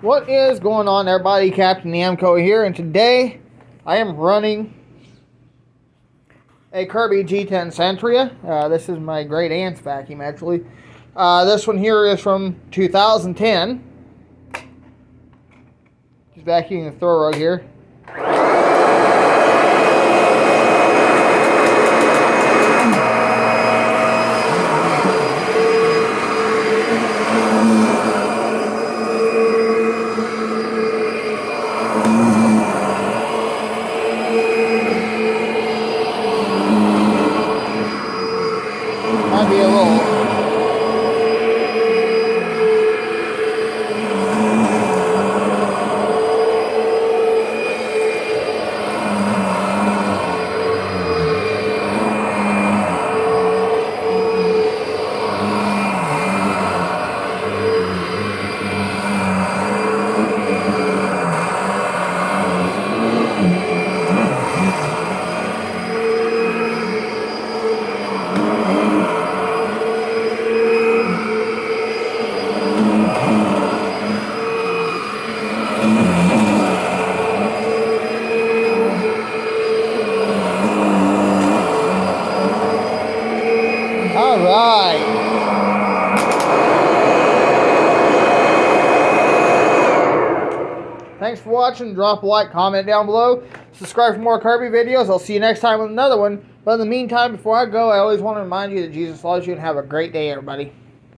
What is going on, everybody? Captain Namco here, and today I am running a Kirby G10 Sentria. This is my great aunt's vacuum, actually. This one here is from 2010. Just vacuuming the throw rug here. Might be a little. Alright. Thanks for watching. Drop a like, comment down below. Subscribe for more Kirby videos. I'll see you next time with another one. But in the meantime, before I go, I always want to remind you that Jesus loves you, and have a great day, everybody.